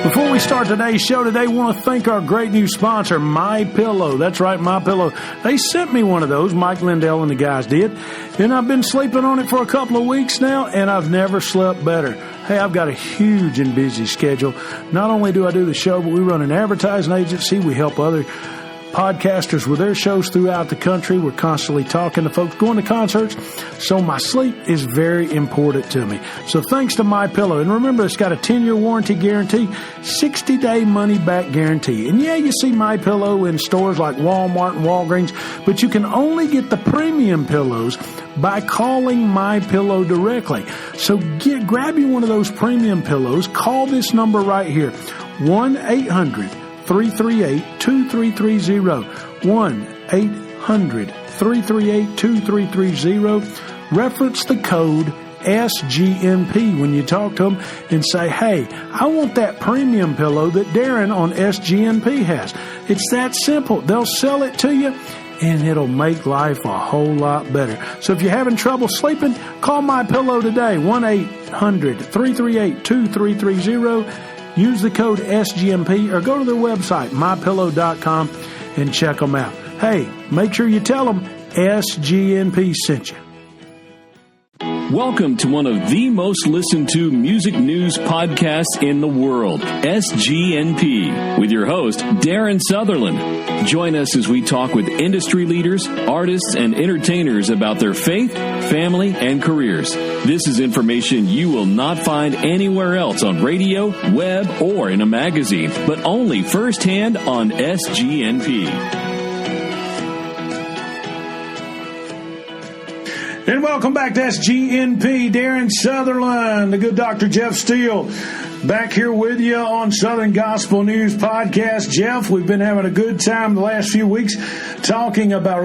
Before we start today's show today, I want to thank our great new sponsor, MyPillow. That's right, MyPillow. They sent me one of those, Mike Lindell and the guys did, and I've been sleeping on it for a couple of weeks now, and I've never slept better. Hey, I've got a huge and busy schedule. Not only do I do the show, but we run an advertising agency. We help other podcasters with their shows throughout the country. We're constantly talking to folks, going to concerts. So my sleep is very important to me. So thanks to MyPillow. And remember, it's got a 10-year warranty guarantee, 60-day money-back guarantee. And yeah, you see MyPillow in stores like Walmart and Walgreens, but you can only get the premium pillows by calling MyPillow directly. So grab you one of those premium pillows. Call this number right here, 1-800-338-2330, 1-800-338-2330. Reference the code SGNP when you talk to them and say, hey, I want that premium pillow that Darren on SGNP has. It's that simple. They'll sell it to you, and it'll make life a whole lot better. So if you're having trouble sleeping, call MyPillow today, 1-800-338-2330. Use the code SGMP or go to their website, mypillow.com, and check them out. Hey, make sure you tell them SGNP sent you. Welcome to one of the most listened to music news podcasts in the world, SGNP, with your host, Darren Sutherland. Join us as we talk with industry leaders, artists, and entertainers about their faith, family, and careers. This is information you will not find anywhere else on radio, web, or in a magazine, but only firsthand on SGNP. And welcome back to SGNP. Darren Sutherland, the good Dr. Jeff Steele, back here with you on Southern Gospel News Podcast. Jeff, we've been having a good time the last few days, talking about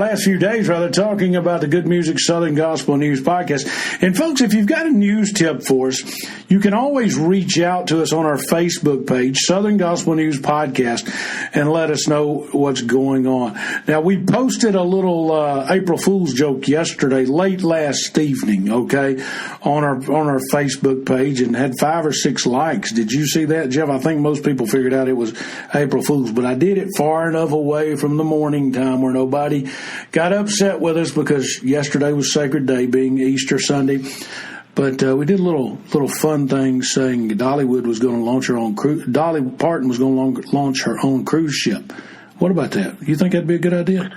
the Good Music Southern Gospel News Podcast. And folks, if you've got a news tip for us, you can always reach out to us on our Facebook page, Southern Gospel News Podcast, and let us know what's going on. Now, we posted a little April Fool's joke yesterday, late last evening, okay, on our Facebook page, and had 5 or 6 likes. Did you see that, Jeff? I think most people figured out it was April Fool's, but I did it far enough away from the morning time where nobody got upset with us, because yesterday was Sacred Day, being Easter Sunday. But we did a little fun thing, saying Dollywood was going to launch her own cruise. Dolly Parton was going to launch her own cruise ship. What about that? You think that'd be a good idea?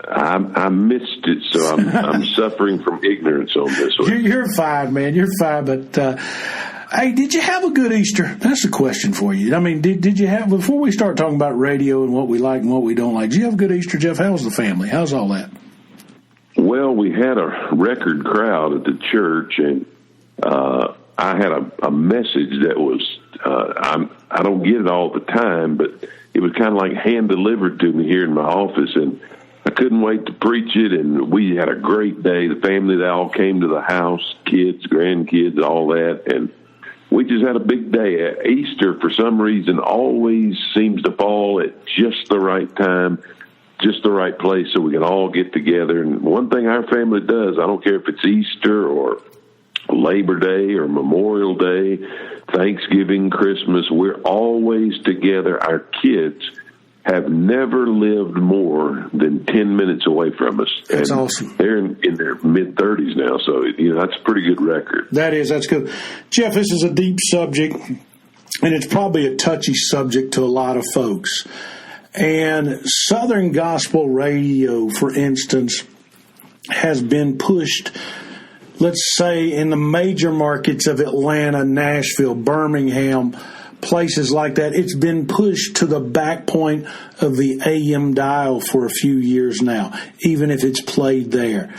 I missed it, so I'm suffering from ignorance on this one. You're fine, man. You're fine. But hey, did you have a good Easter? That's a question for you. I mean, did you have, before we start talking about radio and what we like and what we don't like, did you have a good Easter, Jeff? How's the family? How's all that? Well, we had a record crowd at the church, and I had a message that was, I don't get it all the time, but it was kind of like hand-delivered to me here in my office, and I couldn't wait to preach it, and we had a great day. The family, they all came to the house, kids, grandkids, all that, and we just had a big day. Easter, for some reason, always seems to fall at just the right time, just the right place, so we can all get together. And one thing our family does, I don't care if it's Easter or Labor Day or Memorial Day, Thanksgiving, Christmas, we're always together. Our kids have never lived more than 10 minutes away from us. That's awesome. They're in their mid-30s now, so that's a pretty good record. That's good. Jeff, this is a deep subject, and it's probably a touchy subject to a lot of folks. And Southern Gospel Radio, for instance, has been pushed, let's say, in the major markets of Atlanta, Nashville, Birmingham, places like that. It's been pushed to the back point of the AM dial for a few years now, even if it's played there.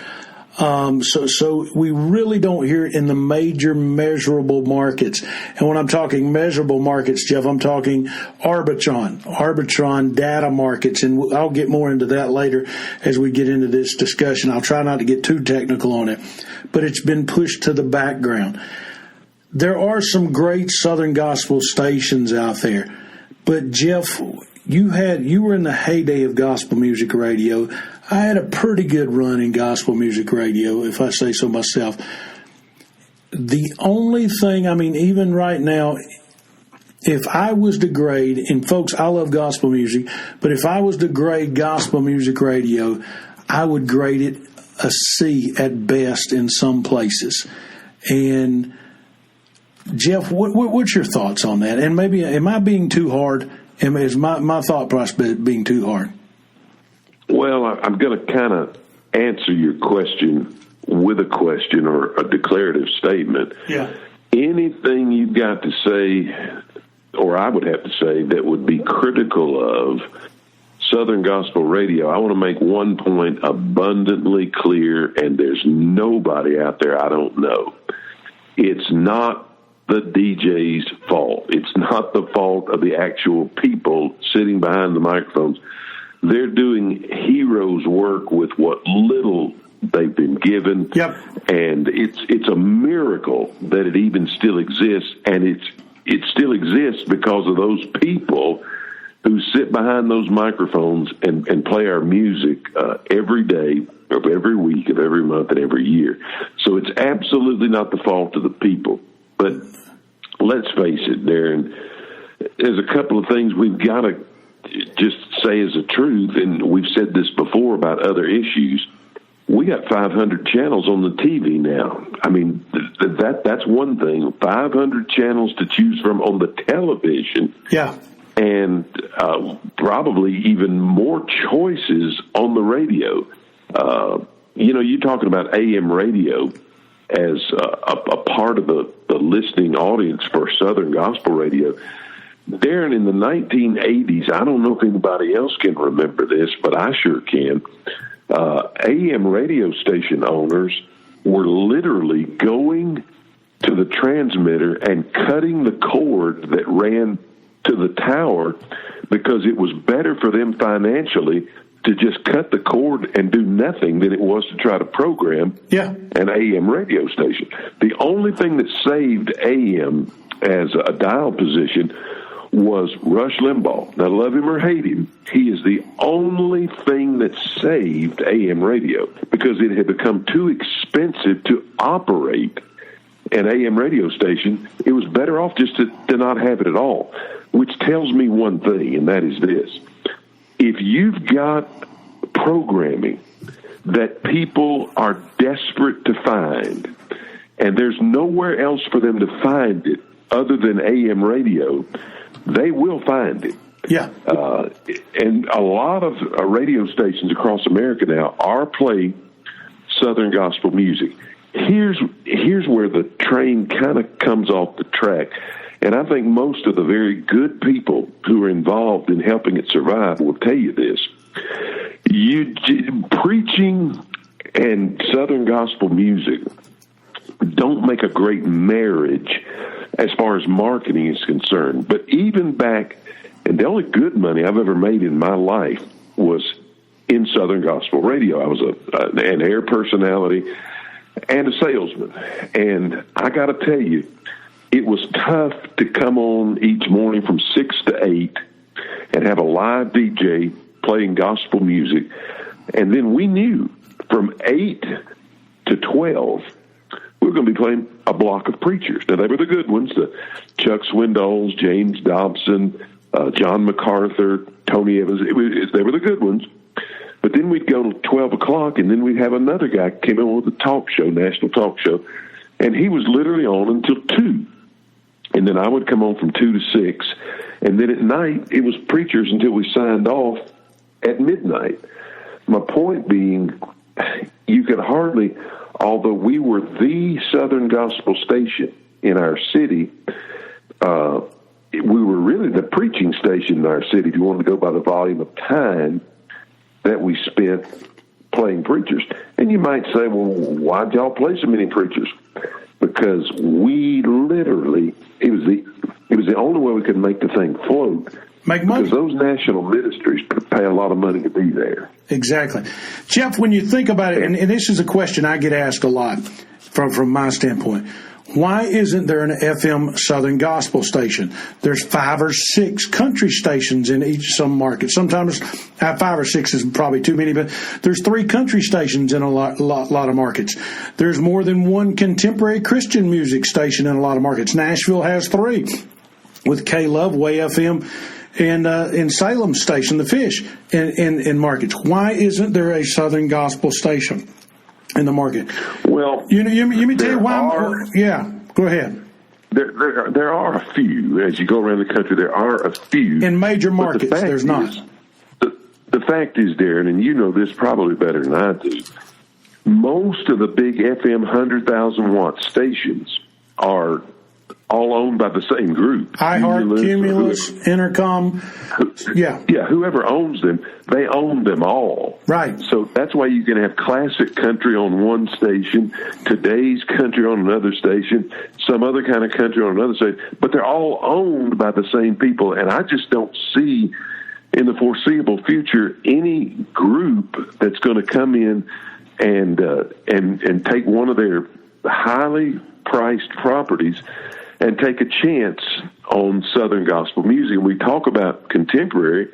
So we really don't hear it in the major measurable markets. And when I'm talking measurable markets, Jeff, I'm talking Arbitron data markets. And I'll get more into that later as we get into this discussion. I'll try not to get too technical on it, but it's been pushed to the background. There are some great Southern gospel stations out there, but Jeff, you were in the heyday of gospel music radio. I had a pretty good run in gospel music radio, if I say so myself. The only thing, even right now, if I was to grade, and folks, I love gospel music, but if I was to grade gospel music radio, I would grade it a C at best in some places. And Jeff, what's your thoughts on that? And maybe, am I being too hard? Is my thought process being too hard? Well, I'm going to kind of answer your question with a question or a declarative statement. Yeah. Anything you've got to say, or I would have to say, that would be critical of Southern Gospel Radio, I want to make one point abundantly clear, and there's nobody out there I don't know. It's not the DJ's fault. It's not the fault of the actual people sitting behind the microphones. They're doing heroes' work with what little they've been given. Yep. And it's a miracle that it even still exists, and it still exists because of those people who sit behind those microphones and play our music every day of every week of every month and every year. So it's absolutely not the fault of the people. But let's face it, Darren, there's a couple of things we've got to just say as a truth, and we've said this before about other issues. We got 500 channels on the TV now. I mean, that's one thing. 500 channels to choose from on the television. Yeah. And probably even more choices on the radio. You're talking about AM radio as a part of the listening audience for Southern Gospel Radio. Darren, in the 1980s, I don't know if anybody else can remember this, but I sure can. AM radio station owners were literally going to the transmitter and cutting the cord that ran to the tower because it was better for them financially to just cut the cord and do nothing than it was to try to program an AM radio station. The only thing that saved AM as a dial position was Rush Limbaugh. Now, love him or hate him, he is the only thing that saved AM radio because it had become too expensive to operate an AM radio station. It was better off just to not have it at all, which tells me one thing, and that is this. If you've got programming that people are desperate to find, and there's nowhere else for them to find it other than AM radio, they will find it. Yeah. And a lot of radio stations across America now are playing Southern Gospel music. Here's where the train kind of comes off the track. And I think most of the very good people who are involved in helping it survive will tell you this. Preaching and Southern Gospel music don't make a great marriage as far as marketing is concerned. But even back, and the only good money I've ever made in my life was in Southern Gospel Radio. I was an air personality and a salesman. And I got to tell you, it was tough to come on each morning from 6 to 8 and have a live DJ playing gospel music. And then we knew from 8 to 12, we were going to be playing a block of preachers. Now, they were the good ones, the Chuck Swindoll, James Dobson, John MacArthur, Tony Evans. They were the good ones. But then we'd go to 12 o'clock, and then we'd have another guy come in with a talk show, national talk show, and he was literally on until 2. And then I would come on from 2 to 6. And then at night, it was preachers until we signed off at midnight. My point being, you could hardly, although we were the Southern Gospel station in our city, we were really the preaching station in our city, if you want to go by the volume of time that we spent playing preachers. And you might say, well, why'd y'all play so many preachers? Because we literally, it was the only way we could make the thing float. Make money. Because those national ministries pay a lot of money to be there. Exactly. Jeff, when you think about it, and this is a question I get asked a lot from my standpoint, why isn't there an FM Southern Gospel station? There's 5 or 6 country stations in some markets. Sometimes 5 or 6 is probably too many, but there's 3 country stations in a lot of markets. There's more than 1 contemporary Christian music station in a lot of markets. Nashville has 3. with K Loveway FM and in Salem station, The Fish, in markets. Why isn't there a Southern Gospel station in the market? Well, you me tell you why. Yeah, go ahead. There are a few. As you go around the country, there are a few. In major markets, there's not. The fact is, Darren, and you know this probably better than I do, most of the big FM 100,000 watt stations are all owned by the same group. iHeart, Cumulus, Intercom. Yeah. Yeah, whoever owns them, they own them all. Right. So that's why you can have classic country on one station, today's country on another station, some other kind of country on another station, but they're all owned by the same people, and I just don't see in the foreseeable future any group that's going to come in and take one of their highly priced properties and take a chance on Southern gospel music. We talk about contemporary,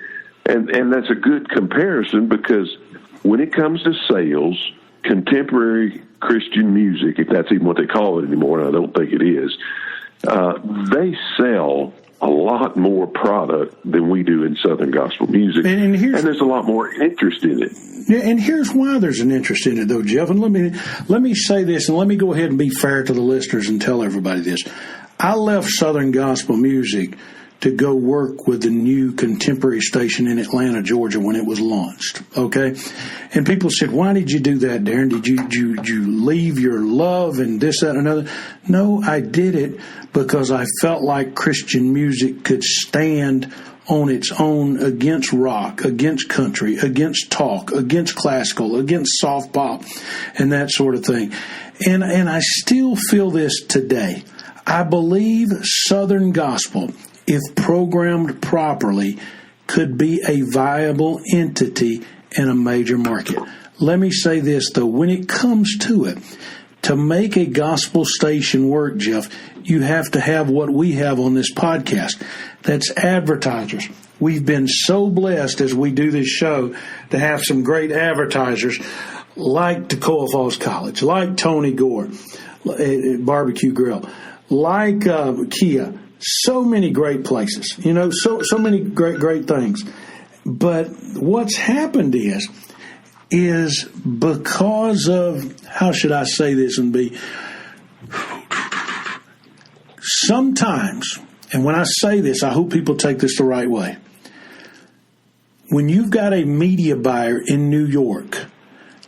and that's a good comparison, because when it comes to sales, contemporary Christian music, if that's even what they call it anymore, and I don't think it is, they sell a lot more product than we do in Southern gospel music, and there's a lot more interest in it. Yeah, and here's why there's an interest in it, though, Jeff. And let me say this, and let me go ahead and be fair to the listeners and tell everybody this. I left Southern gospel music to go work with the new contemporary station in Atlanta, Georgia, when it was launched. Okay, and people said, "Why did you do that, Darren? Did you leave your love and this, that, and another?" No, I did it because I felt like Christian music could stand on its own against rock, against country, against talk, against classical, against soft pop, and that sort of thing. And I still feel this today. I believe Southern gospel, if programmed properly, could be a viable entity in a major market. Let me say this, though. When it comes to it, to make a gospel station work, Jeff, you have to have what we have on this podcast. That's advertisers. We've been so blessed as we do this show to have some great advertisers like Toccoa Falls College, like Tony Gore, Barbecue Grill, like Kia. So many great places, so many great things. But what's happened is because of, how should I say this and be, sometimes, and when I say this, I hope people take this the right way. When you've got a media buyer in New York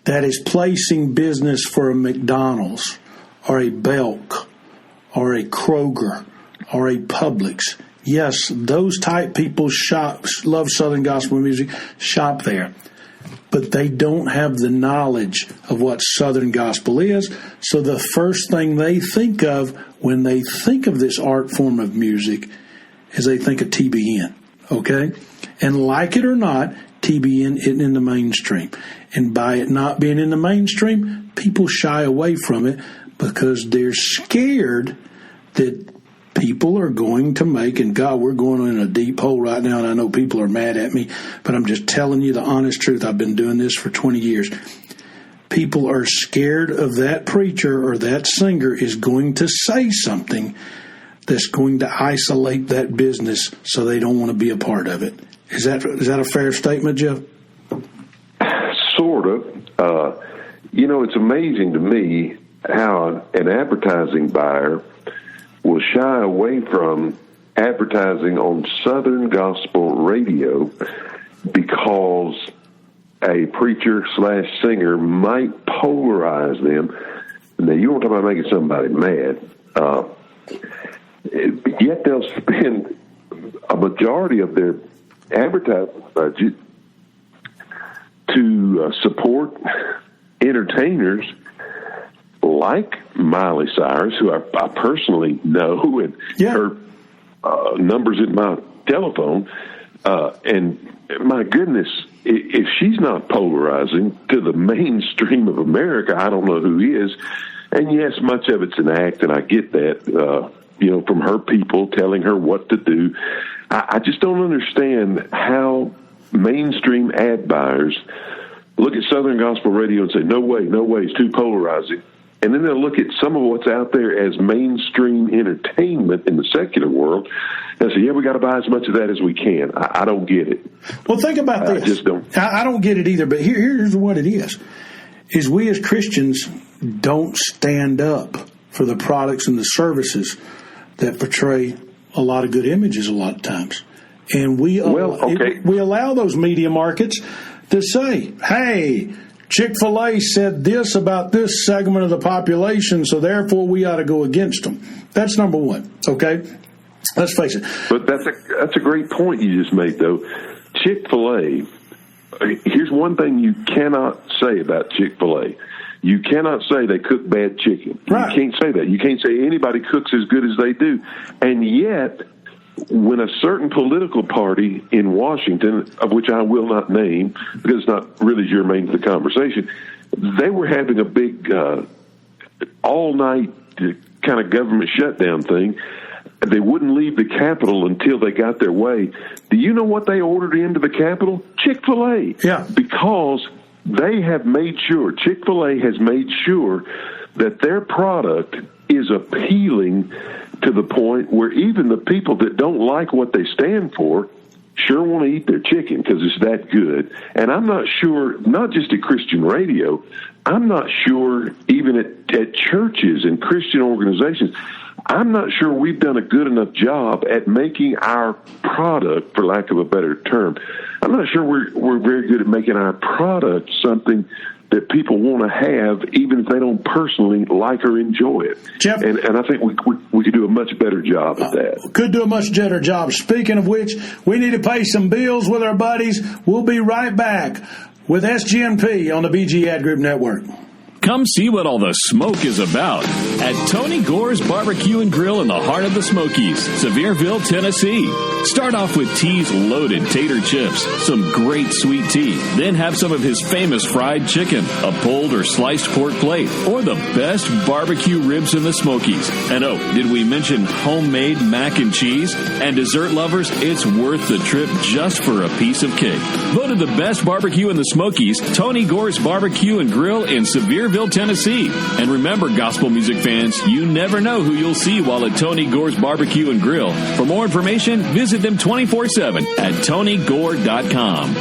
that is placing business for a McDonald's or a Belk or a Kroger or a Publix, yes, those type people love Southern gospel music, shop there. But they don't have the knowledge of what Southern gospel is. So the first thing they think of when they think of this art form of music is they think of TBN, okay? And like it or not, TBN isn't in the mainstream. And by it not being in the mainstream, people shy away from it because they're scared that people are going to make, and God, we're going in a deep hole right now, and I know people are mad at me, but I'm just telling you the honest truth. I've been doing this for 20 years. People are scared of that preacher or that singer is going to say something that's going to isolate that business, so they don't want to be a part of it. Is that a fair statement, Jeff? Sort of. It's amazing to me how an advertising buyer will shy away from advertising on Southern gospel radio because a preacher/singer might polarize them. Now, you want to talk about making somebody mad. Yet they'll spend a majority of their advertising budget to support entertainers like Miley Cyrus, who I personally know, and her numbers in my telephone. And my goodness, if she's not polarizing to the mainstream of America, I don't know who is. And yes, much of it's an act, and I get that, from her people telling her what to do. I just don't understand how mainstream ad buyers look at Southern gospel radio and say, no way, it's too polarizing. and then they'll look at some of what's out there as mainstream entertainment in the secular world and say, yeah, we got to buy as much of that as we can. I don't get it. Well, think about this. I just don't. I don't get it either, but here's what it is we as Christians don't stand up for the products and the services that portray a lot of good images a lot of times. And we allow those media markets to say, hey, Chick-fil-A said this about this segment of the population, so therefore we ought to go against them. That's number one, okay? Let's face it. But that's a great point you just made, though. Chick-fil-A, here's one thing you cannot say about Chick-fil-A. You cannot say they cook bad chicken. Right. You can't say that. You can't say anybody cooks as good as they do. And yet, when a certain political party in Washington, of which I will not name because it's not really germane to the conversation, they were having a big all-night kind of government shutdown thing. They wouldn't leave the Capitol until they got their way. Do you know what they ordered into the Capitol? Chick-fil-A. Yeah. Because they have made sure, Chick-fil-A has made sure that their product is appealing to the point where even the people that don't like what they stand for sure want to eat their chicken because it's that good. And I'm not sure, not just at Christian radio, I'm not sure even at churches and Christian organizations, I'm not sure we've done a good enough job at making our product, for lack of a better term, I'm not sure we're very good at making our product something that people want to have, even if they don't personally like or enjoy it. Jeff, and I think we could do a much better job at that. Could do a much better job. Speaking of which, we need to pay some bills with our buddies. We'll be right back with SGNP on the BG Ad Group Network. Come see what all the smoke is about at Tony Gore's Barbecue and Grill in the heart of the Smokies, Sevierville, Tennessee. Start off with T's loaded tater chips, some great sweet tea, then have some of his famous fried chicken, a pulled or sliced pork plate, or the best barbecue ribs in the Smokies. And oh, did we mention homemade mac and cheese? And dessert lovers, it's worth the trip just for a piece of cake. Voted the best barbecue in the Smokies, Tony Gore's Barbecue and Grill in Sevierville, Tennessee. And remember, gospel music fans, you never know who you'll see while at Tony Gore's Barbecue and Grill. For more information, visit them 24/7 at TonyGore.com.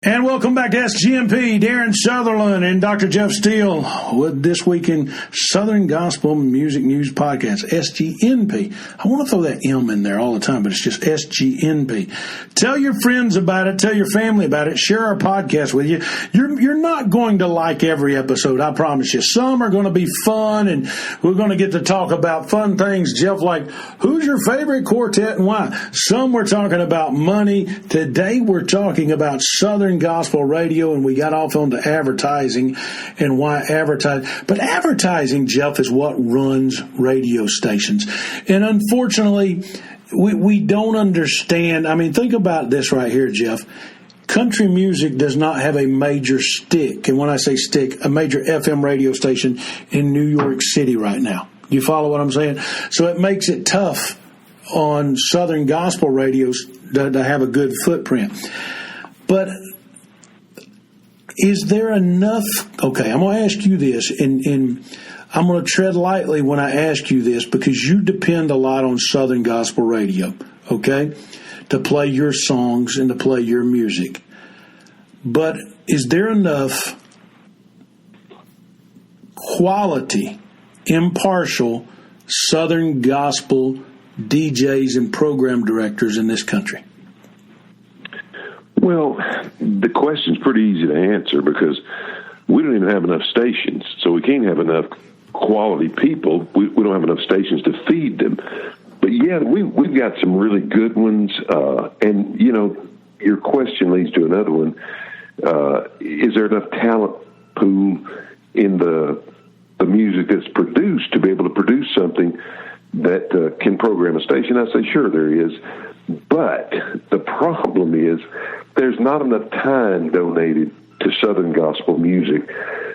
And welcome back to SGMP. Darren Sutherland and Dr. Jeff Steele with This Week in Southern Gospel Music News Podcast, SGNP. I want to throw that M in there all the time, but it's just SGNP. Tell your friends about it. Tell your family about it. Share our podcast with you. You're not going to like every episode, I promise you. Some are going to be fun, and we're going to get to talk about fun things. Jeff, like, who's your favorite quartet and why? Some we're talking about money. Today we're talking about Southern Gospel Radio, and we got off onto advertising and why advertise. But advertising, Jeff, is what runs radio stations. And unfortunately, we don't understand. I mean, think about this right here, Jeff. Country music does not have a major stick. And when I say stick, a major FM radio station in New York City right now. You follow what I'm saying? So it makes it tough on Southern Gospel radios to have a good footprint. But is there enough? Okay, I'm going to ask you this, and I'm going to tread lightly when I ask you this because you depend a lot on Southern Gospel Radio, okay, to play your songs and to play your music. But is there enough quality, impartial Southern Gospel DJs and program directors in this country? Well, the question's pretty easy to answer because we don't even have enough stations, so we can't have enough quality people. We don't have enough stations to feed them. But, yeah, we've got some really good ones. And, you know, your question leads to another one. Is there enough talent pool in the music that's produced to be able to produce something that can program a station? I say, sure, there is. But the problem is there's not enough time donated to Southern Gospel music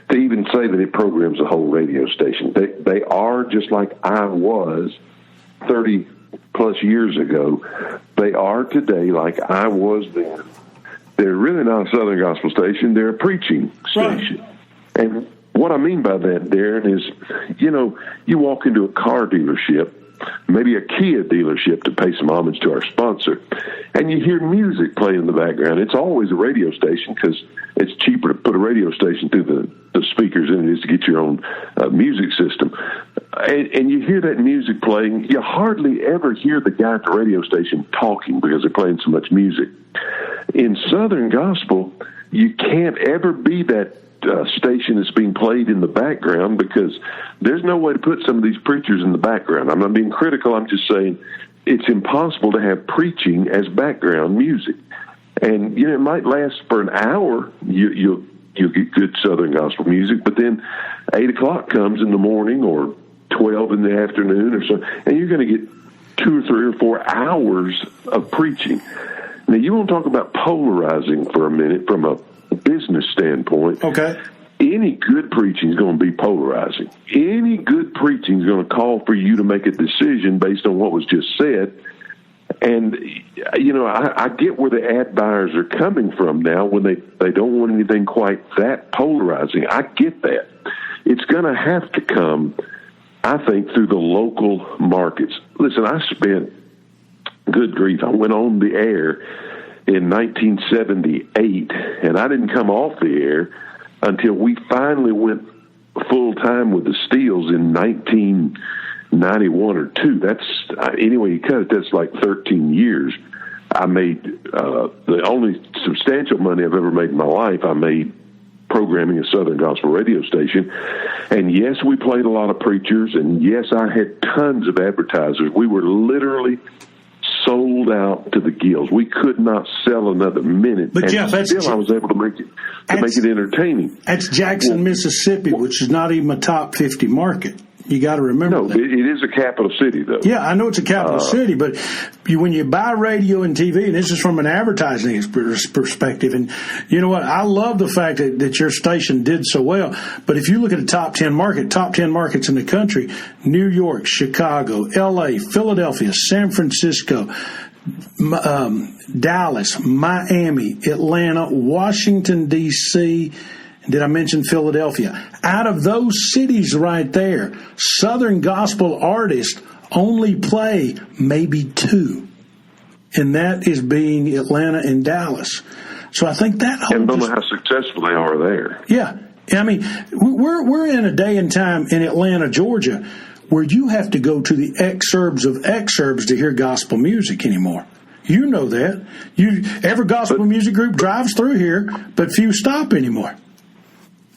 to even say that it programs a whole radio station. They are, just like I was 30-plus years ago, they are today like I was then. They're really not a Southern Gospel station. They're a preaching station. And what I mean by that, Darren, is, you walk into a car dealership, maybe a Kia dealership, to pay some homage to our sponsor, and you hear music play in the background. It's always a radio station because it's cheaper to put a radio station through the speakers than it is to get your own music system. And you hear that music playing. You hardly ever hear the guy at the radio station talking because they're playing so much music. In Southern Gospel, you can't ever be that station that's being played in the background because there's no way to put some of these preachers in the background. I'm not being critical. I'm just saying it's impossible to have preaching as background music. And, it might last for an hour. You'll get good Southern Gospel music, but then 8 o'clock comes in the morning or 12 in the afternoon or so, and you're going to get 2 or 3 or 4 hours of preaching. Now, you want to talk about polarizing for a minute from a business standpoint. Okay. Any good preaching is going to be polarizing. Any good preaching is going to call for you to make a decision based on what was just said. And, I get where the ad buyers are coming from now when they don't want anything quite that polarizing. I get that. It's going to have to come, I think, through the local markets. Listen, I spent, good grief, I went on the air in 1978, and I didn't come off the air until we finally went full-time with the Steels in 1991 or 2. That's, anyway, you cut it, that's like 13 years. I made, the only substantial money I've ever made in my life, I made programming a Southern Gospel radio station. And yes, we played a lot of preachers, and yes, I had tons of advertisers. We were literally sold out to the gills. We could not sell another minute. But Jeff, I was able to make it entertaining. That's Jackson, Mississippi, which is not even a top 50 market. You got to remember that. It is a capital city, though. Yeah, I know it's a capital city, but when you buy radio and TV, and this is from an advertising perspective, and you know what? I love the fact that your station did so well, but if you look at a top 10 markets in the country, New York, Chicago, L.A., Philadelphia, San Francisco, Dallas, Miami, Atlanta, Washington, D.C., did I mention Philadelphia? Out of those cities right there, Southern Gospel artists only play maybe 2. And that is being Atlanta and Dallas. So I think that whole... And don't know how successful they are there. Yeah. I mean, we're in a day and time in Atlanta, Georgia, where you have to go to the exurbs of exurbs to hear gospel music anymore. You know that. Every gospel music group drives through here, but few stop anymore.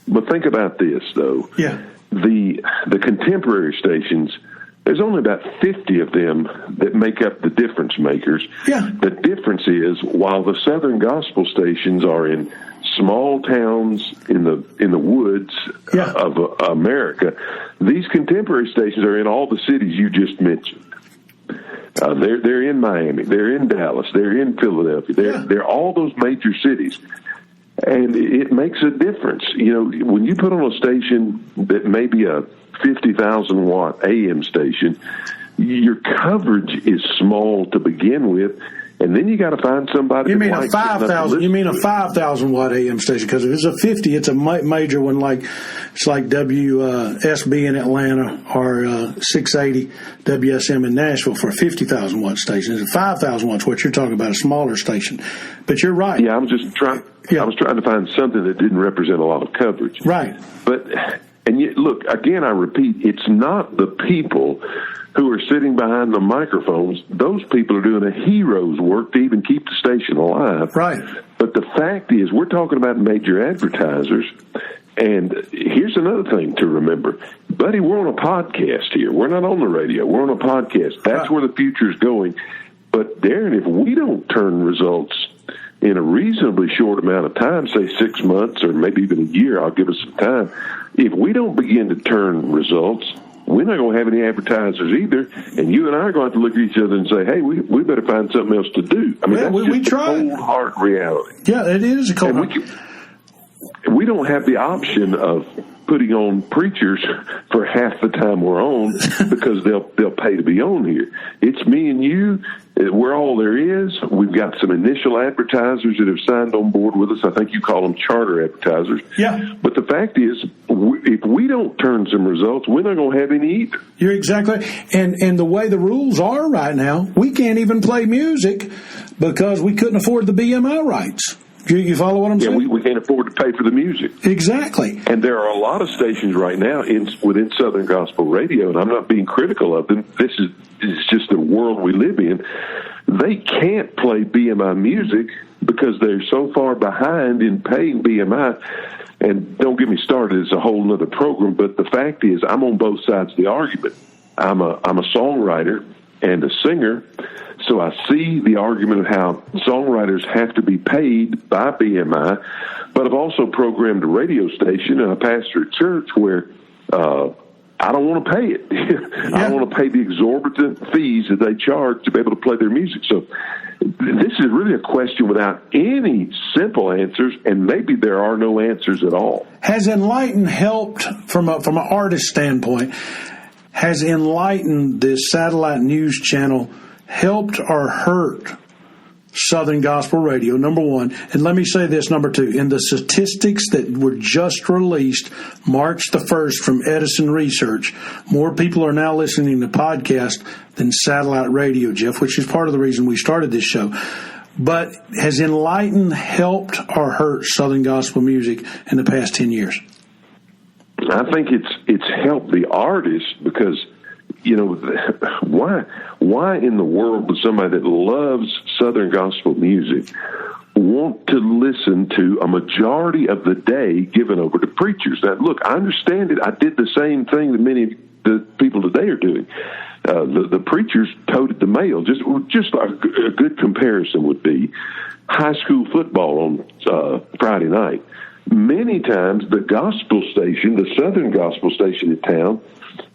But think about this, though. Yeah. The contemporary stations, there's only about 50 of them that make up the difference makers. Yeah. The difference is, while the Southern Gospel stations are in small towns in the woods of America, these contemporary stations are in all the cities you just mentioned. They're in Miami, they're in Dallas, they're in Philadelphia, they're all those major cities. And it makes a difference. When you put on a station that may be a 50,000 watt AM station, your coverage is small to begin with, and then you got to find somebody. You mean a 5,000 watt AM station? Because if it's a 50, it's a major one, like it's like WSB in Atlanta or 680 WSM in Nashville for a 50,000 watt station. It's a 5,000 watts. What you're talking about, a smaller station. But you're right. Yeah, I was trying to find something that didn't represent a lot of coverage. Right. Look, again, I repeat, it's not the people who are sitting behind the microphones. Those people are doing a hero's work to even keep the station alive. Right. But the fact is, we're talking about major advertisers. And here's another thing to remember. Buddy, we're on a podcast here. We're not on the radio. We're on a podcast. That's where the future is going. But, Darren, if we don't turn results in a reasonably short amount of time, say 6 months or maybe even a year, I'll give us some time. If we don't begin to turn results, we're not going to have any advertisers either. And you and I are going to have to look at each other and say, hey, we better find something else to do. I mean, that's just a cold, hard reality. Yeah, it is a cold hard. We don't have the option of putting on preachers for half the time we're on because they'll pay to be on here. It's me and you we're all there is. We've got some initial advertisers that have signed on board with us. I think you call them charter advertisers. Yeah. But the fact is, if we don't turn some results, we're not going to have any either. You're exactly. And the way the rules are right now, we can't even play music because we couldn't afford the BMI rights. You follow what I'm saying? Yeah, we can't afford to pay for the music. Exactly. And there are a lot of stations right now within Southern Gospel Radio, and I'm not being critical of them. This is just the world we live in. They can't play BMI music because they're so far behind in paying BMI. And don't get me started, it's a whole other program, but the fact is I'm on both sides of the argument. I'm a songwriter and a singer, so I see the argument of how songwriters have to be paid by BMI, but I've also programmed a radio station and I pastor a church where I don't want to pay it. I don't want to pay the exorbitant fees that they charge to be able to play their music. So this is really a question without any simple answers, and maybe there are no answers at all. Has Enlighten helped from an artist standpoint? Has Enlighten, this satellite news channel, helped or hurt Southern Gospel Radio, number one? And let me say this, number two. In the statistics that were just released March the 1st from Edison Research, more people are now listening to podcasts than satellite radio, Jeff, which is part of the reason we started this show. But has Enlighten helped or hurt Southern Gospel music in the past 10 years? I think it's helped the artist because, you know, why in the world would somebody that loves Southern Gospel music want to listen to a majority of the day given over to preachers? Now, look, I understand it. I did the same thing that many of the people today are doing. The preachers toted the mail. Just like a good comparison would be high school football on Friday night. Many times the gospel station, the Southern Gospel station in town,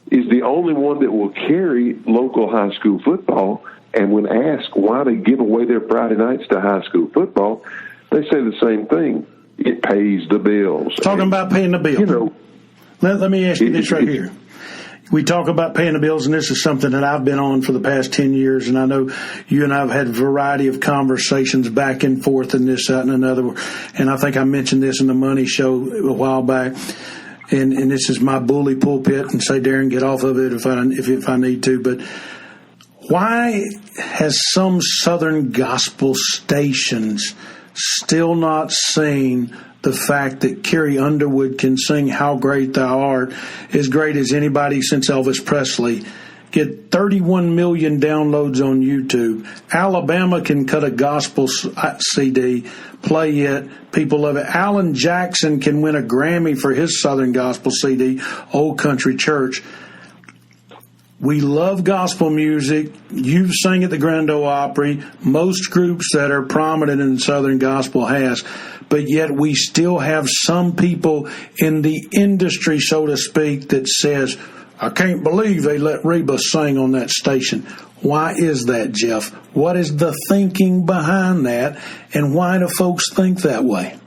is the only one that will carry local high school football. And when asked why they give away their Friday nights to high school football, they say the same thing. It pays the bills. Talking about paying the bills. You know, let me ask you this right here. We talk about paying the bills, and this is something that I've been on for the past 10 years, and I know you and I have had a variety of conversations back and forth and this, that, and another. And I think I mentioned this in the Money Show a while back. And this is my bully pulpit, and say, Darren, get off of it if I need to. But why has some Southern Gospel stations still not seen the fact that Carrie Underwood can sing How Great Thou Art as great as anybody since Elvis Presley, get 31 million downloads on YouTube? Alabama can cut a gospel CD, play it, people love it. Alan Jackson can win a Grammy for his Southern Gospel CD, Old Country Church. We love gospel music. You've sang at the Grand Ole Opry. Most groups that are prominent in Southern Gospel has. But yet we still have some people in the industry, so to speak, that says, I can't believe they let Reba sing on that station. Why is that, Jeff? What is the thinking behind that, and why do folks think that way?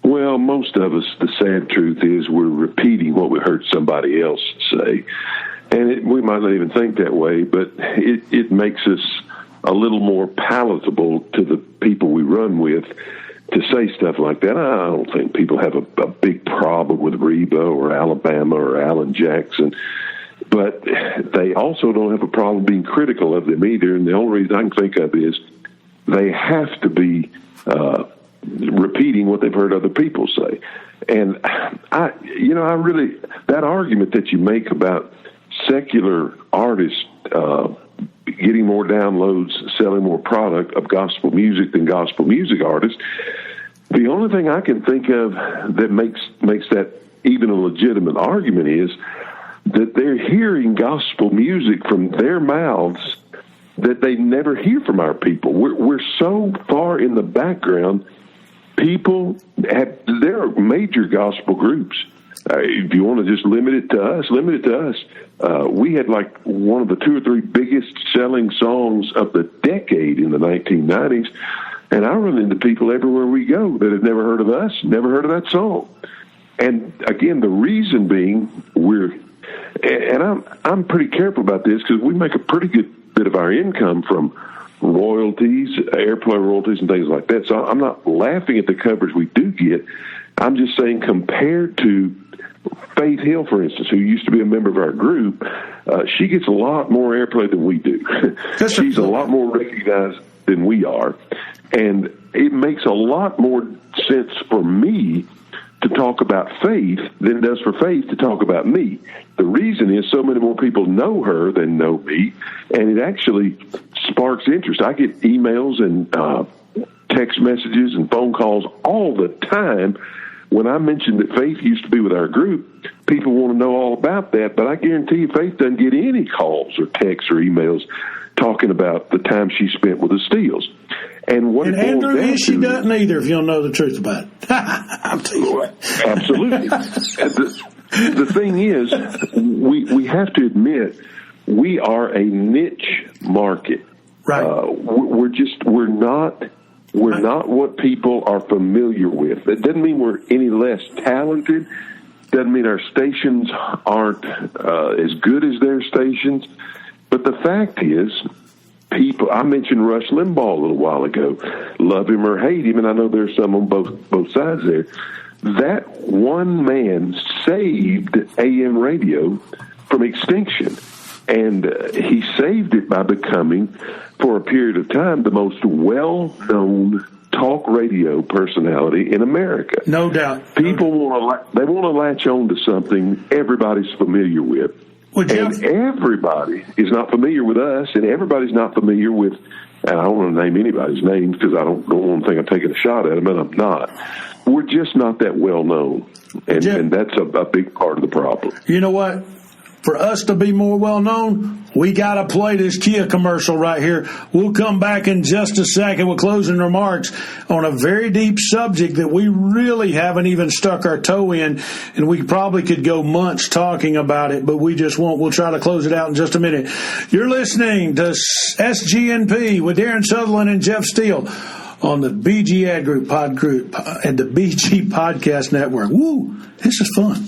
Well, most of us, the sad truth is we're repeating what we heard somebody else say. And we might not even think that way, but it makes us a little more palatable to the people we run with to say stuff like that. I don't think people have a big problem with Reba or Alabama or Alan Jackson, but they also don't have a problem being critical of them either. And the only reason I can think of is they have to be repeating what they've heard other people say. And I really, that argument that you make about secular artists getting more downloads, selling more product of gospel music than gospel music artists, the only thing I can think of that makes that even a legitimate argument is that they're hearing gospel music from their mouths that they never hear from our people. We're so far in the background. People there are major gospel groups. If you want to just limit it to us. We had like one of the 2 or 3 biggest selling songs of the decade in the 1990s. And I run into people everywhere we go that have never heard of us, never heard of that song. And again, the reason being we're And I'm pretty careful about this because we make a pretty good bit of our income from royalties, airplay royalties, and things like that. So I'm not laughing at the coverage we do get. I'm just saying, compared to Faith Hill, for instance, who used to be a member of our group, she gets a lot more airplay than we do. She's a lot more recognized than we are. And it makes a lot more sense for me to talk about Faith than it does for Faith to talk about me. The reason is so many more people know her than know me, and it actually sparks interest. I get emails and text messages and phone calls all the time. When I mentioned that Faith used to be with our group, people want to know all about that, but I guarantee you Faith doesn't get any calls or texts or emails talking about the time she spent with the Steels. And Andrew, she doesn't either, if you don't know the truth about it. I'm telling you what. Absolutely. The thing is, we have to admit, we are a niche market. Right. We're not what people are familiar with. That doesn't mean we're any less talented. Doesn't mean our stations aren't as good as their stations. But the fact is, people, I mentioned Rush Limbaugh a little while ago. Love him or hate him, and I know there's some on both sides there. That one man saved AM radio from extinction. And he saved it by becoming, for a period of time, the most well-known talk radio personality in America. No doubt. People want to latch on to something everybody's familiar with. Well, Jeff, and everybody is not familiar with us, and everybody's not familiar with, and I don't want to name anybody's names because I don't want to think I'm taking a shot at them, and I'm not. We're just not that well-known, and that's a big part of the problem. You know what? For us to be more well-known, we got to play this Kia commercial right here. We'll come back in just a second with closing remarks on a very deep subject that we really haven't even stuck our toe in, and we probably could go months talking about it, but we just won't. We'll try to close it out in just a minute. You're listening to SGNP with Darren Sutherland and Jeff Steele on the BG Ad Group and the BG Podcast Network. Woo! This is fun.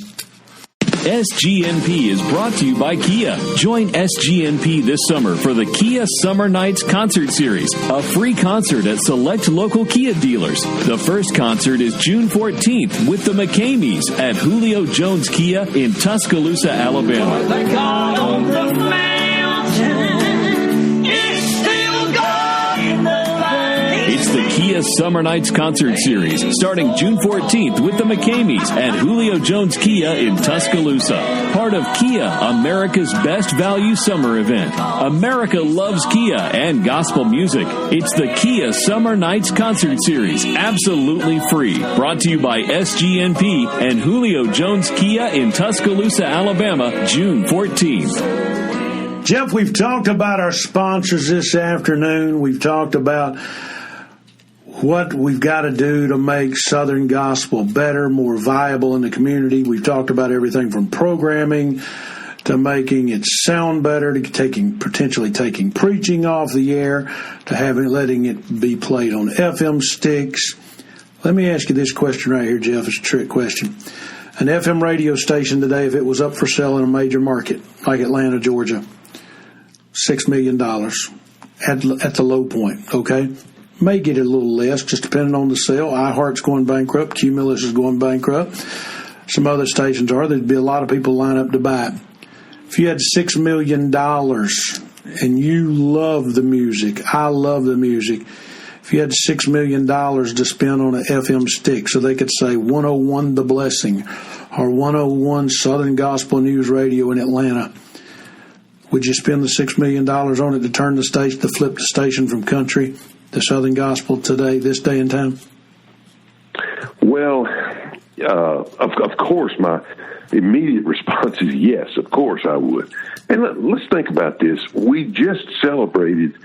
SGNP is brought to you by Kia. Join SGNP this summer for the Kia Summer Nights Concert Series, a free concert at select local Kia dealers. The first concert is June 14th with the McCameys at Julio Jones Kia in Tuscaloosa, Alabama. It's the Kia Summer Nights Concert Series, starting June 14th with the McCameys at Julio Jones Kia in Tuscaloosa. Part of Kia, America's best value summer event. America loves Kia and gospel music. It's the Kia Summer Nights Concert Series, absolutely free. Brought to you by SGNP and Julio Jones Kia in Tuscaloosa, Alabama, June 14th. Jeff, we've talked about our sponsors this afternoon. We've talked about what we've got to do to make Southern Gospel better, more viable in the community. We've talked about everything from programming to making it sound better, to potentially taking preaching off the air, to letting it be played on FM sticks. Let me ask you this question right here, Jeff. It's a trick question. An FM radio station today, if it was up for sale in a major market like Atlanta, Georgia, $6 million at the low point, okay? May get it a little less, just depending on the sale. iHeart's going bankrupt. Cumulus is going bankrupt. Some other stations are. There'd be a lot of people line up to buy it. If you had $6 million and you love the music, I love the music, if you had $6 million to spend on an FM stick so they could say 101 The Blessing or 101 Southern Gospel News Radio in Atlanta, would you spend the $6 million on it to turn the station, to flip the station from country to Southern Gospel today, this day and time? Well, of course, my immediate response is yes, of course I would. And let's think about this. We just celebrated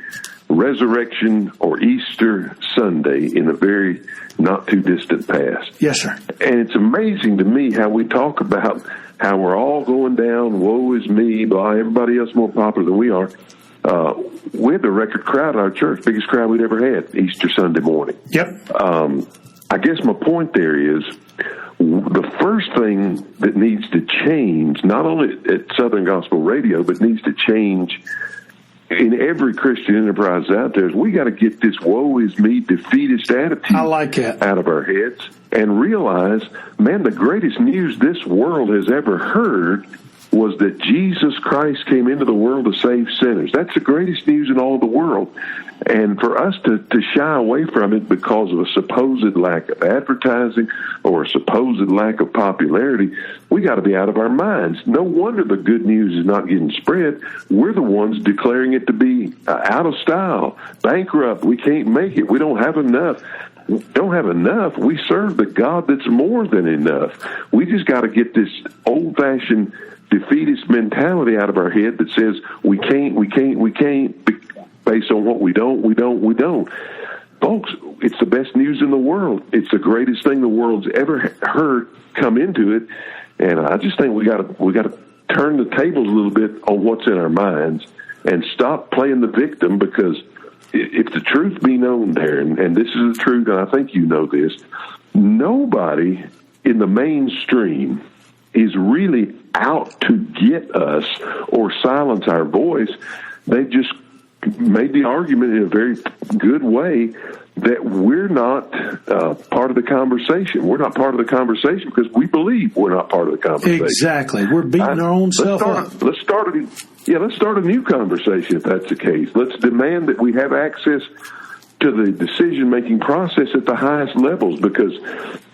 Resurrection or Easter Sunday in a very not too distant past. Yes, sir. And it's amazing to me how we talk about how we're all going down, woe is me, blah, everybody else more popular than we are. We had the record crowd at our church, biggest crowd we'd ever had Easter Sunday morning. Yep. I guess my point there is the first thing that needs to change, not only at Southern Gospel Radio, but needs to change in every Christian enterprise out there, is we got to get this woe is me, defeatist attitude out of our heads and realize, man, the greatest news this world has ever heard was that Jesus Christ came into the world to save sinners. That's the greatest news in all the world. And for us to shy away from it because of a supposed lack of advertising or a supposed lack of popularity, we got to be out of our minds. No wonder the good news is not getting spread. We're the ones declaring it to be out of style, bankrupt. We can't make it. We don't have enough. We serve the God that's more than enough. We just got to get this old-fashioned defeatist mentality out of our head that says we can't, based on what we don't. Folks, it's the best news in the world. It's the greatest thing the world's ever heard come into it. And I just think we got to turn the tables a little bit on what's in our minds and stop playing the victim, because if the truth be known, Darren, and this is the truth, and I think you know this, nobody in the mainstream is really out to get us or silence our voice. They've just made the argument in a very good way that we're not part of the conversation. We're not part of the conversation because we believe we're not part of the conversation. Exactly. We're beating our own self up. Let's start a new conversation if that's the case. Let's demand that we have access to the decision-making process at the highest levels, because,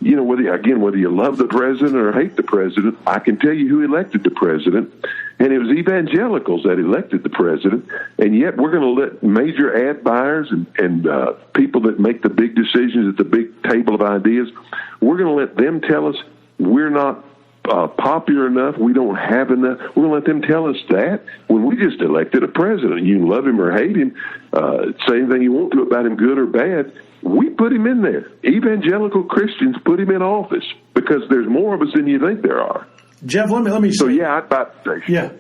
you know, whether you love the president or hate the president, I can tell you who elected the president, and it was evangelicals that elected the president, and yet we're going to let major ad buyers and people that make the big decisions at the big table of ideas, we're going to let them tell us we're not popular enough, we don't have enough. We're going to let them tell us that when we just elected a president. You can love him or hate him, say anything you want to about him, good or bad. We put him in there. Evangelical Christians put him in office because there's more of us than you think there are. Jeff, let me say. So, yeah, I'd buy the station. Yeah.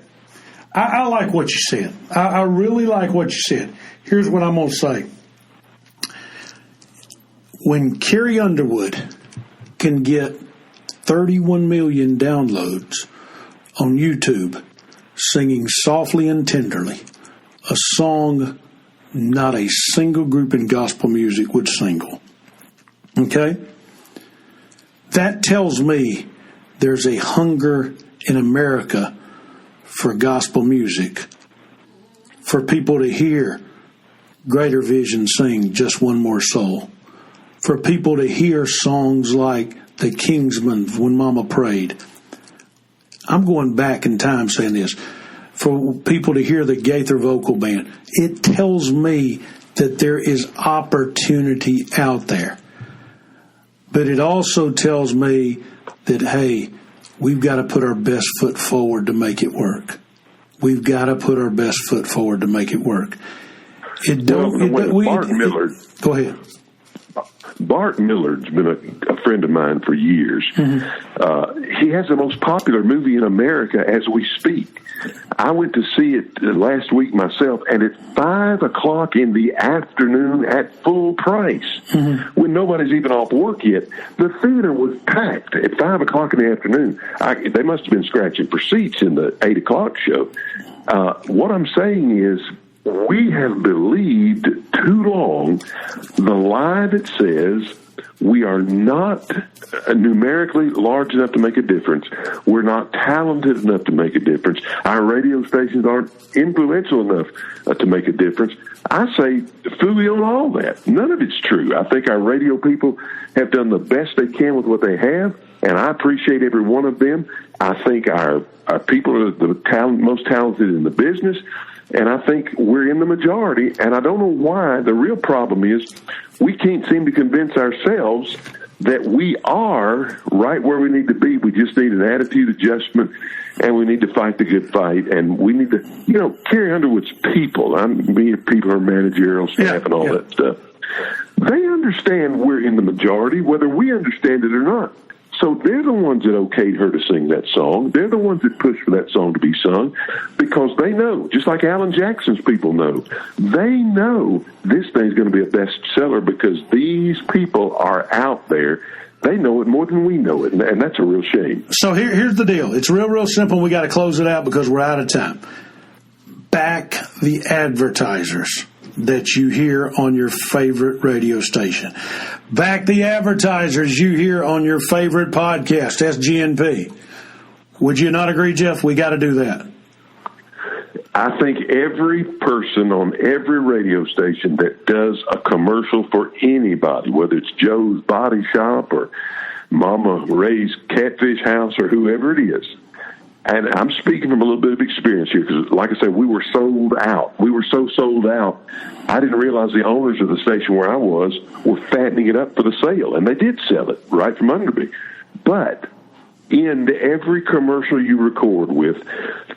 I like what you said. I really like what you said. Here's what I'm going to say. When Carrie Underwood can get 31 million downloads on YouTube singing softly and tenderly, a song not a single group in gospel music would sing. Okay? That tells me there's a hunger in America for gospel music, for people to hear Greater Vision sing Just One More Soul, for people to hear songs like The Kingsmen, When Mama Prayed. I'm going back in time saying this. For people to hear the Gaither Vocal Band. It tells me that there is opportunity out there. But it also tells me that, hey, we've got to put our best foot forward to make it work. We've got to put our best foot forward to make it work. Bart Millard. Go ahead. Bart Millard's been a friend of mine for years. Mm-hmm. He has the most popular movie in America as we speak. I went to see it last week myself, and at 5 o'clock in the afternoon at full price, mm-hmm. when nobody's even off work yet, the theater was packed at 5 o'clock in the afternoon. They must have been scratching for seats in the 8 o'clock show. What I'm saying is, we have believed too long the lie that says we are not numerically large enough to make a difference. We're not talented enough to make a difference. Our radio stations aren't influential enough to make a difference. I say fooey on all that. None of it's true. I think our radio people have done the best they can with what they have, and I appreciate every one of them. I think our people are the most talented in the business. And I think we're in the majority, and I don't know why. The real problem is we can't seem to convince ourselves that we are right where we need to be. We just need an attitude adjustment, and we need to fight the good fight. And we need to, Carrie Underwood's people, people are managerial staff and all that stuff. They understand we're in the majority, whether we understand it or not. So they're the ones that okayed her to sing that song. They're the ones that pushed for that song to be sung because they know, just like Alan Jackson's people know, they know this thing's going to be a bestseller because these people are out there they know it more than we know it, and that's a real shame. So here's the deal. It's real simple. We got to close it out because we're out of time. Back the advertisers that you hear on your favorite radio station. Back the advertisers you hear on your favorite podcast, SGNP. Would you not agree, Jeff? We got to do that. I think every person on every radio station that does a commercial for anybody, whether it's Joe's Body Shop or Mama Ray's Catfish House or whoever it is, and I'm speaking from a little bit of experience here because, like I said, we were sold out. We were so sold out, I didn't realize the owners of the station where I was were fattening it up for the sale, and they did sell it right from under me. But in every commercial you record with,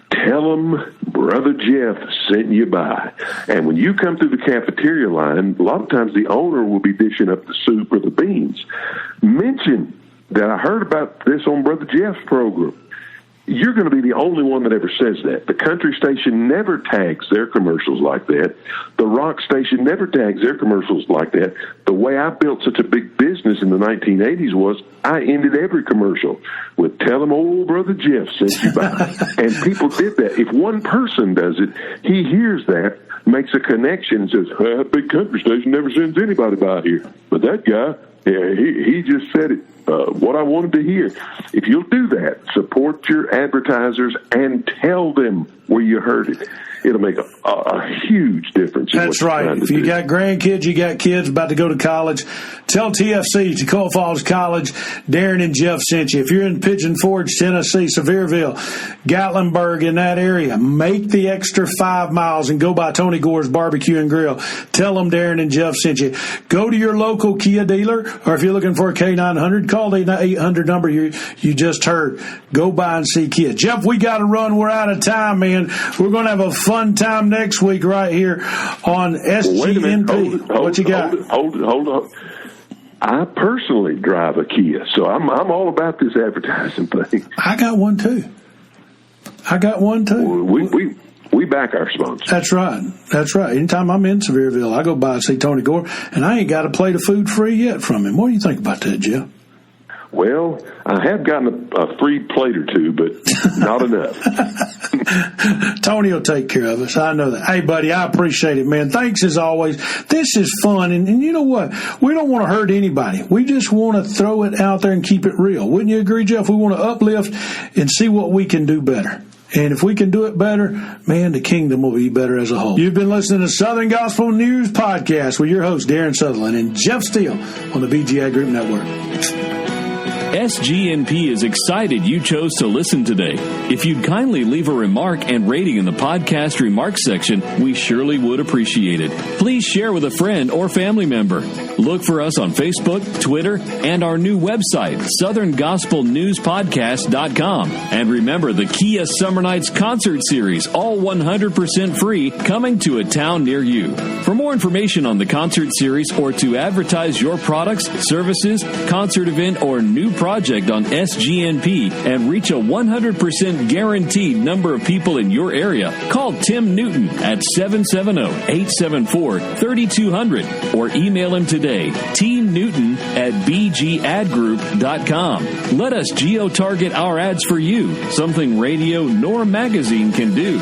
tell them Brother Jeff sent you by. And when you come through the cafeteria line, a lot of times the owner will be dishing up the soup or the beans. Mention that I heard about this on Brother Jeff's program. You're going to be the only one that ever says that. The country station never tags their commercials like that. The rock station never tags their commercials like that. The way I built such a big business in the 1980s was I ended every commercial with "Tell them old Brother Jeff sent you by." And people did that. If one person does it, he hears that, makes a connection, and says, big country station never sends anybody by here. But that guy, yeah, he just said it. What I wanted to hear. If you'll do that, support your advertisers and tell them where you heard it. It'll make a huge difference. That's right. If you got grandkids, you got kids about to go to college, tell TFC, Tacoma Falls College, Darien and Jeff sent you. If you're in Pigeon Forge, Tennessee, Sevierville, Gatlinburg, in that area, make the extra 5 miles and go by Tony Gore's Barbecue and Grill. Tell them Darien and Jeff sent you. Go to your local Kia dealer, or if you're looking for a K900, call the 800 number you just heard. Go by and see Kia. Jeff, we got to run. We're out of time, man. We're going to have a fun time next week right here on SGNP. What you got? Hold it. I personally drive a Kia, so I'm all about this advertising thing. I got one too. We back our sponsors. That's right. Anytime I'm in Sevierville, I go by and see Tony Gore, and I ain't got a plate of food free yet from him. What do you think about that, Jeff? Well, I have gotten a free plate or two, but not enough. Tony will take care of us. I know that. Hey, buddy, I appreciate it, man. Thanks as always. This is fun. And you know what? We don't want to hurt anybody. We just want to throw it out there and keep it real. Wouldn't you agree, Jeff? We want to uplift and see what we can do better. And if we can do it better, man, the kingdom will be better as a whole. You've been listening to Southern Gospel News Podcast with your host, Darien Sutherland and Jeff Steele on the BGI Group Network. SGNP is excited you chose to listen today. If you'd kindly leave a remark and rating in the podcast remarks section, we surely would appreciate it. Please share with a friend or family member. Look for us on Facebook, Twitter, and our new website, SouthernGospelNewsPodcast.com. And remember the Kia Summer Nights concert series, all 100% free, coming to a town near you. For more information on the concert series or to advertise your products, services, concert event, or new project on SGNP and reach a 100% guaranteed number of people in your area, call Tim Newton at 770-874-3200 or email him today, tnewton@bgadgroup.com. Let us geo-target our ads for you, something radio nor magazine can do.